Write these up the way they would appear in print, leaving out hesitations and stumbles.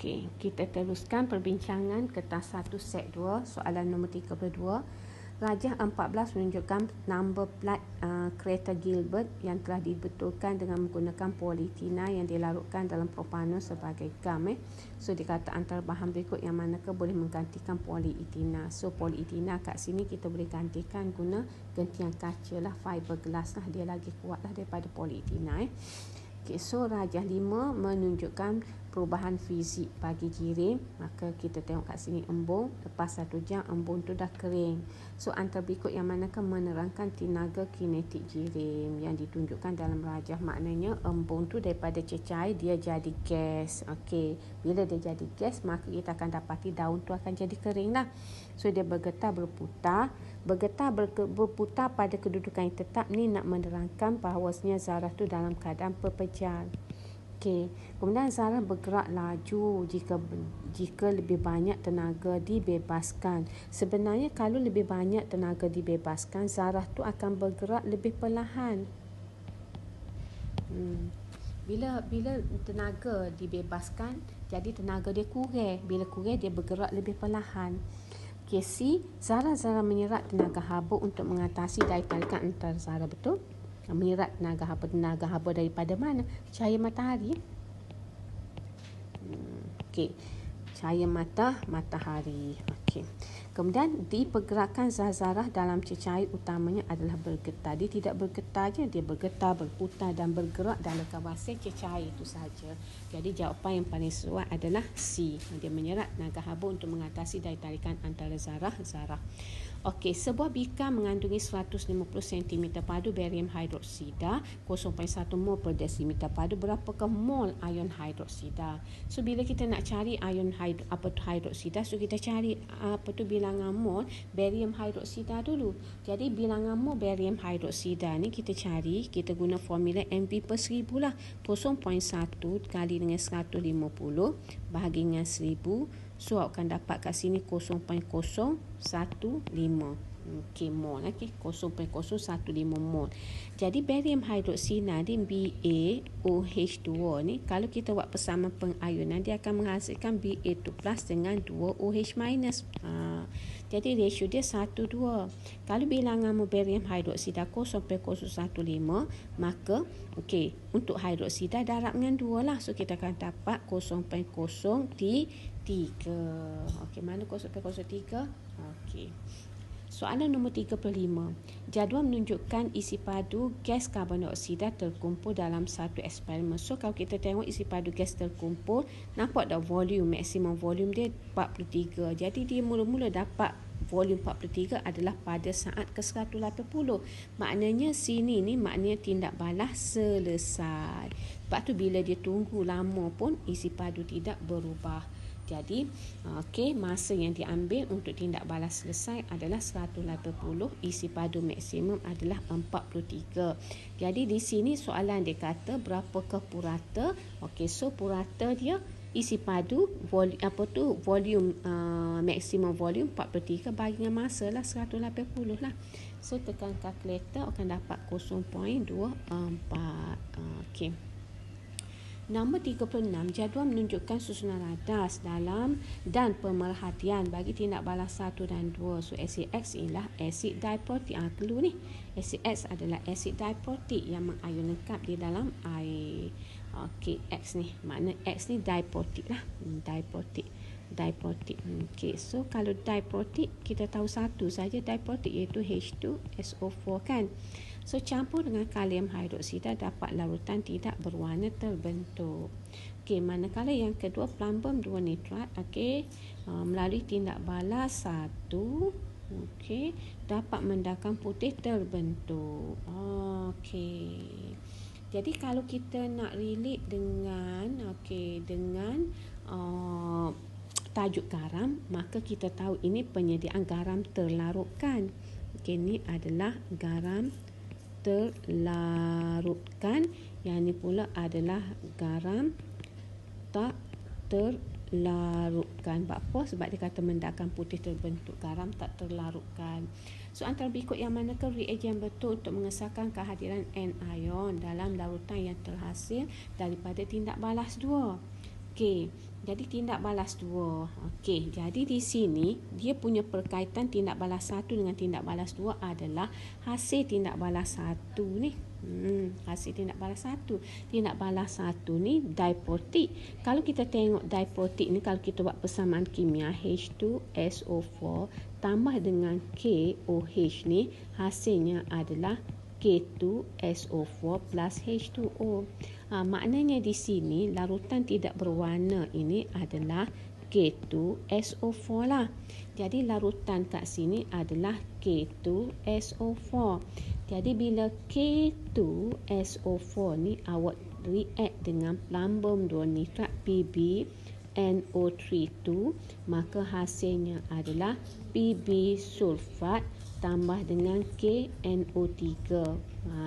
Okey, kita teruskan perbincangan kertas 1 set 2, soalan nombor 32. Rajah 14 menunjukkan number plat kereta Gilbert yang telah dibetulkan dengan menggunakan polietina yang dilarutkan dalam propanol sebagai gam. So dikata antara bahan berikut yang manakah boleh menggantikan polietina. So polietina kat sini kita boleh gantikan guna gentian kaca lah, fiberglass lah, dia lagi kuat lah daripada polietina. Okay, so rajah 5 menunjukkan perubahan fizik bagi jirim. Maka kita tengok kat sini embung, lepas 1 jam embung tu dah kering. So antara berikut yang manakah menerangkan tenaga kinetik jirim yang ditunjukkan dalam rajah. Maknanya embung tu daripada cecair dia jadi gas. Okey, bila dia jadi gas maka kita akan dapati daun tu akan jadi kering lah. So dia bergetar berputar. Berputar pada kedudukan yang tetap ni nak menerangkan bahawasanya zarah tu dalam keadaan perpecahan. Okey, kemudian zarah bergerak laju jika lebih banyak tenaga dibebaskan. Sebenarnya kalau lebih banyak tenaga dibebaskan, zarah tu akan bergerak lebih perlahan. Bila tenaga dibebaskan, jadi tenaga dia kurang. Bila kurang, dia bergerak lebih perlahan. Okay, C. Zarah-zarah menyerap tenaga haba untuk mengatasi daya tarikan antar zarah. Betul? Menyerap tenaga haba. Tenaga haba daripada mana? Cahaya matahari. Okey, cahaya matahari. Okey. Kemudian D. Pergerakan zarah-zarah dalam cecair utamanya adalah bergetar. Dia tidak bergetar je, dia bergetar, berputar dan bergerak dalam kawasan cecair itu sahaja. Jadi jawapan yang paling sesuai adalah C. Dia menyerap tenaga haba untuk mengatasi daya tarikan antara zarah-zarah. Okey, sebuah bikar mengandungi 150 cm padu barium hidroksida, 0.1 mol per desimeter padu. Berapakah mol ion hidroksida? So bila kita nak cari ion hidroksida, so kita cari bilangan mol barium hidroksida dulu. Jadi bilangan mol barium hidroksida ni kita cari, kita guna formula mv per 1000 lah. 0.1 kali dengan 150 bahagi dengan 1000. So akan dapat kat sini 0.015. Okey, mol. Okey, 0.015 mol. Jadi barium hidroksida di BaOH2 ni, kalau kita buat persamaan pengayunan, dia akan menghasilkan Ba2 plus dengan 2OH minus. Jadi ratio dia 1:2. Kalau bilangan barium hidroksida 0.015, maka okey, untuk hidroksida darab dengan 2 lah. So kita akan dapat 0.03. Okey, mana 0.03? Okey. Soalan nombor 35. Jadual menunjukkan isi padu gas karbon dioksida terkumpul dalam satu eksperimen. So kalau kita tengok isi padu gas terkumpul, nampak tak volume, maksimum volume dia 43. Jadi dia mula-mula dapat volume 43 adalah pada saat ke 180. Maknanya sini ni maknanya tindak balas selesai. Sebab tu bila dia tunggu lama pun isi padu tidak berubah. Jadi, okey, masa yang diambil untuk tindak balas selesai adalah 180, isi padu maksimum adalah 43. Jadi di sini soalan dia kata berapakah purata? Okey, so purata dia isi padu volume maksimum volume 43 bagi dengan masa lah 180 lah. So tekan kalkulator akan dapat 0.24. Okey. Nombor 36, jadual menunjukkan susunan radas dalam dan pemerhatian bagi tindak balas 1 dan 2. So asid X ialah asid diprotik. Perlu ni. Asid X adalah asid diprotik yang mengayon lengkap di dalam air. Okey, X ni. Makna X ni diprotik lah. Diprotik. Okey, so kalau diprotik kita tahu satu saja diprotik iaitu H2SO4 kan. So campur dengan kalium hidroksida dapat larutan tidak berwarna terbentuk. Okey, manakala yang kedua plumbum 2 nitrat, okey, melalui tindak balas 1, okey, dapat mendatangkan putih terbentuk. Okey. Jadi kalau kita nak relate dengan tajuk garam, maka kita tahu ini penyediaan garam terlarutkan. Okey, ini adalah garam terlarutkan, yang ini pula adalah garam tak terlarutkan. Apa? Sebab dia kata mendatangkan putih terbentuk, garam tak terlarutkan. So antara berikut yang manakah reagen betul untuk mengesahkan kehadiran anion dalam larutan yang terhasil daripada tindak balas 2? Okey, jadi tindak balas 2. Okey, jadi di sini dia punya perkaitan tindak balas 1 dengan tindak balas 2 adalah hasil tindak balas 1 ni. Hasil tindak balas 1. Tindak balas 1 ni diprotik. Kalau kita tengok diprotik ni, kalau kita buat persamaan kimia H2SO4 tambah dengan KOH ni, hasilnya adalah K2SO4 plus H2O. Maknanya di sini larutan tidak berwarna ini adalah K2SO4 lah. Jadi larutan kat sini adalah K2SO4. Jadi bila K2SO4 ni awak react dengan plumbum 2 nitrat PB NO32, maka hasilnya adalah PB sulfat tambah dengan KNO3.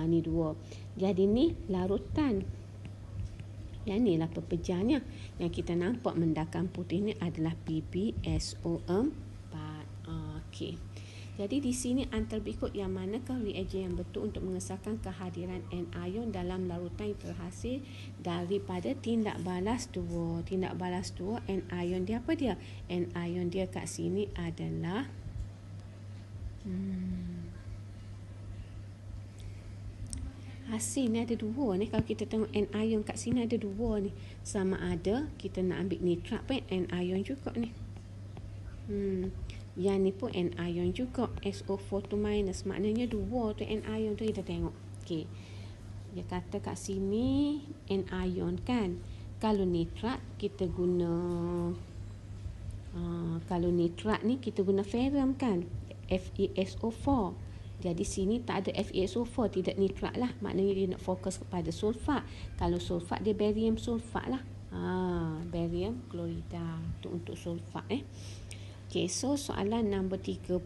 Ni 2. Jadi ni larutan. Yang ni lah pepejahnya. Yang kita nampak mendakan putih ni adalah PbSO4. Okey. Jadi di sini antara berikut yang manakah reagen yang betul untuk mengesahkan kehadiran anion dalam larutan yang terhasil daripada tindak balas 2. Tindak balas 2, anion dia apa dia? Anion dia kat sini adalah hasil ni ada 2 ni. Kalau kita tengok anion kat sini ada 2 ni. Sama ada kita nak ambil nitrat pun anion juga ni. Yang ni pun anion juga. SO4 tu minus. Maknanya 2 tu anion tu kita tengok. Okey. Dia kata kat sini anion kan. Kalau nitrat kita guna kalau nitrat ni kita guna ferrum kan. FeSO4. Jadi sini tak ada FeSO4, tidak nitrat lah. Maknanya dia nak fokus kepada sulfat. Kalau sulfat dia barium sulfat lah. Barium klorida. Itu untuk sulfat Okey, so soalan nombor 37.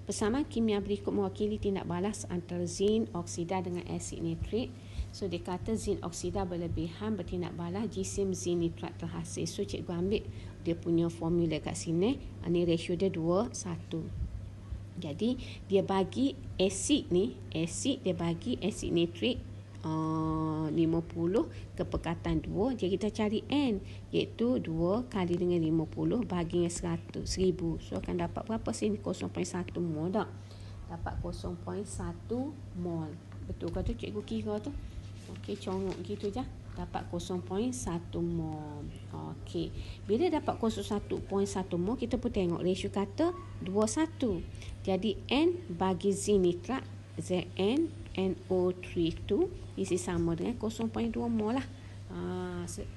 Persamaan kimia berikut mewakili tindak balas antara zinc oksida dengan asid nitrik. So dia kata zinc oksida berlebihan bertindak balas jisim zinc nitrat terhasil. So cikgu ambil dia punya formula kat sini. Ini ratio dia 2:1. Jadi dia bagi asid ni, asid dia bagi asid nitrik 50 kepekatan 2. Jadi kita cari N, iaitu 2 kali dengan 50 bagi dengan 1000. So akan dapat berapa sini? 0.1 mol tak? Dapat 0.1 mol. Betul kata cikgu kira tu? Okey, congok gitu je. Dapat 0.1 mol. Okey. Bila dapat 0.1 mol, kita pun tengok ratio kata 2:1. Jadi N bagi zinc nitrat ZnNO32 isi sama dengan 0.2 mol lah.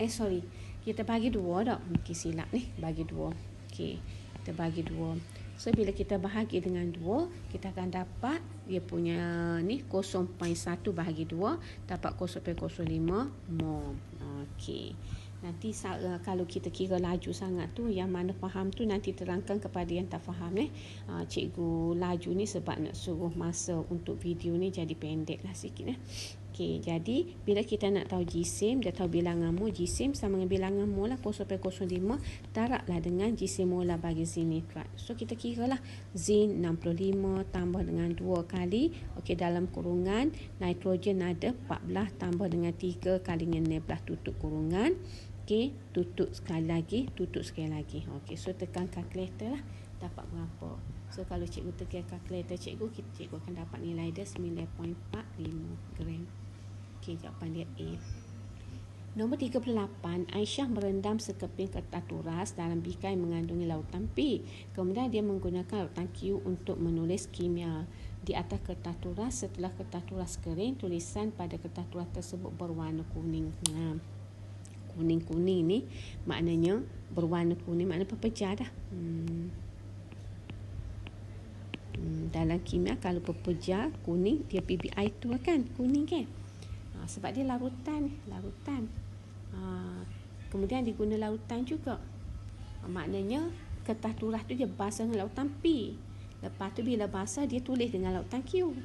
Sorry. Kita bagi 2 tak? Okey, silap ni. Bagi 2. Okey. Kita bagi 2. So bila kita bahagi dengan 2, kita akan dapat dia punya ni 0.1 bahagi 2 dapat 0.05 mol. Okey. Nanti kalau kita kira laju sangat tu, yang mana faham tu nanti terangkan kepada yang tak faham cikgu laju ni sebab nak suruh masa untuk video ni jadi pendek lah sikit Okey, jadi bila kita nak tahu jisim, dia tahu bilangan mol, jisim sama dengan bilangan mol lah 0.05, darablah dengan jisim molar bagi zinc nitrat. So kita kira lah zinc 65 tambah dengan 2 kali, okey, dalam kurungan nitrogen ada 14 tambah dengan 3 kali dengan 16 tutup kurungan. Okey, tutup sekali lagi, tutup sekali lagi. Okey, so tekan kalkulator lah, dapat berapa. So kalau cikgu tekan kalkulator cikgu akan dapat nilai dia 9.45 gram. Okey, jawapan dia A. Nombor 38, Aisyah merendam sekeping kertas turas dalam bika yang mengandungi lautan P. Kemudian dia menggunakan lautan Q untuk menulis kimia. Di atas kertas turas, setelah kertas turas kering, tulisan pada kertas turas tersebut berwarna kuning. Kuning-kuning ni maknanya berwarna kuning, maknanya pepejah dah. Dalam kimia kalau pepejah kuning, dia PbI2 kan, kuning kan. Sebab dia larutan. Kemudian diguna lautan juga. Maknanya kertas turas tu dia basah dengan lautan P. Lepas tu bila basah dia tulis dengan lautan Q.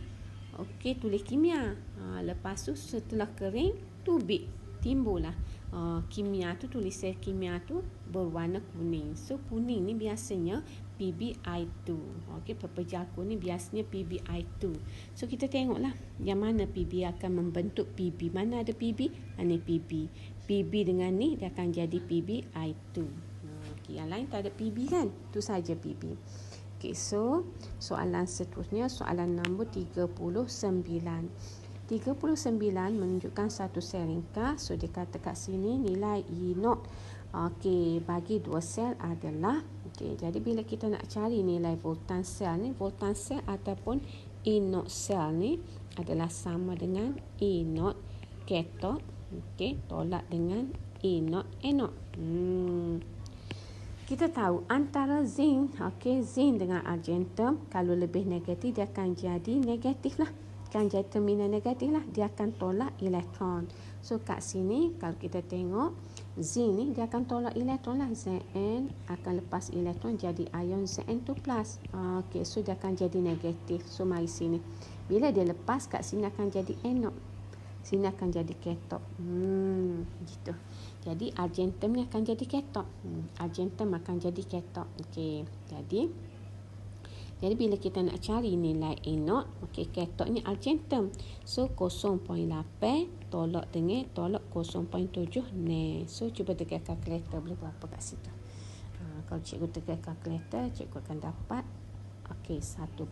Okey, tulis kimia. Lepas tu setelah kering tubik, timbullah kimia tu, tulisan kimia tu berwarna kuning. So kuning ni biasanya PbI2. Okey, pepejah kuning biasanya PbI2. So kita tengoklah yang mana Pb akan membentuk Pb. Mana ada Pb? Ini Pb. PB dengan ni dia akan jadi PBI2. Okay, yang lain tak ada PB kan? Itu saja PB. Okay, so soalan seterusnya, soalan nombor 39. 39 menunjukkan satu sel ringkas. So dia kata kat sini nilai E0 bagi dua sel adalah, jadi bila kita nak cari nilai voltan sel ni, voltan sel ataupun E0 sel ni adalah sama dengan E0 katot, tolak dengan E0 anod. Kita tahu antara zinc, zinc dengan argentum, kalau lebih negatif dia akan jadi negatif lah. Kan jadi terminal negatif lah, dia akan tolak elektron. So kat sini kalau kita tengok zinc ni dia akan tolak elektron lah, Zn akan lepas elektron jadi ion Zn2+. So dia akan jadi negatif. So mari sini, bila dia lepas kat sini akan jadi anode, sini akan jadi katot. Gitu. Jadi argentum ni akan jadi katot. Argentum akan jadi katot. Jadi bila kita nak cari nilai anode, katot ni argentum. So 0.8 tolak dengan 0.7 ne. So cuba tekan kalkulator, boleh berapa kat situ. Kalau cikgu tekan kalkulator, cikgu akan dapat 1.56.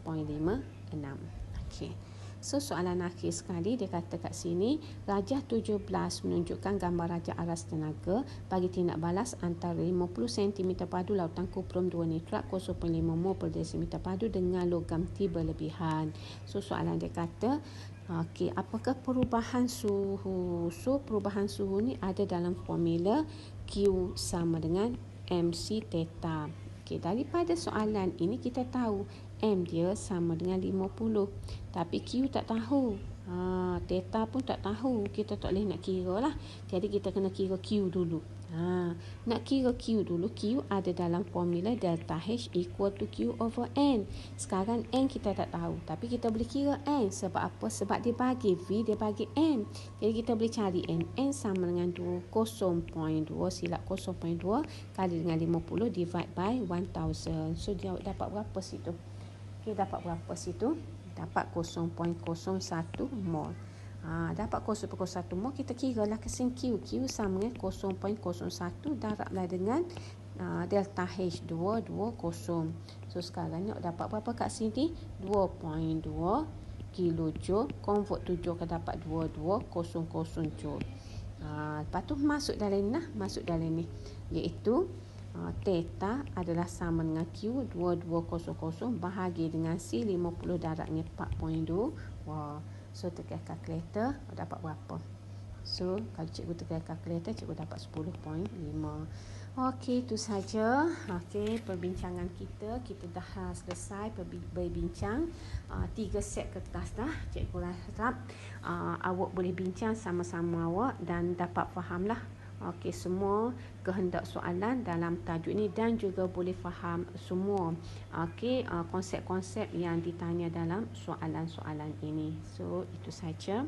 So soalan akhir sekali, dia kata kat sini rajah 17 menunjukkan gambar rajah aras tenaga bagi tindak balas antara 50 cm padu lautan kuprum 2 nitrat 0.5 mol per desimeter padu dengan logam T berlebihan. So soalan dia kata apakah perubahan suhu? So perubahan suhu ni ada dalam formula Q sama dengan MC theta. Daripada soalan ini kita tahu M dia sama dengan 50. Tapi Q tak tahu. Theta pun tak tahu. Kita tak boleh nak kira lah. Jadi kita kena kira Q dulu. Nak kira Q dulu. Q ada dalam formula delta H equal to Q over N. Sekarang N kita tak tahu. Tapi kita boleh kira N. Sebab apa? Sebab dia bagi V, dia bagi M. Jadi kita boleh cari N. N sama dengan 0.2. Silap 0.2 kali dengan 50 divide by 1000. So dia dapat berapa situ? Dapat berapa situ? Dapat 0.01 mol. Dapat 0.01 mol, kita kira lah kesin Q. Q sama dengan 0.01 darablah dengan delta H 220. So sekarang ni dapat berapa kat sini? 2.2 kilojoule. Convert 7 akan dapat 2200 joule. Lepas tu masuk dalam ni lah. Masuk dalam ni. Iaitu theta adalah sama dengan Q 2200 bahagi dengan C 50 darabnya 4.2. So tekan kalkulator, dapat berapa? So kalau cikgu tekan kalkulator, cikgu dapat 10.5. Itu saja. Perbincangan kita. Kita dah selesai berbincang 3 set kertas dah. Cikgu harap awak boleh bincang sama-sama awak dan dapat fahamlah semua kehendak soalan dalam tajuk ini dan juga boleh faham semua konsep-konsep yang ditanya dalam soalan-soalan ini. So itu saja.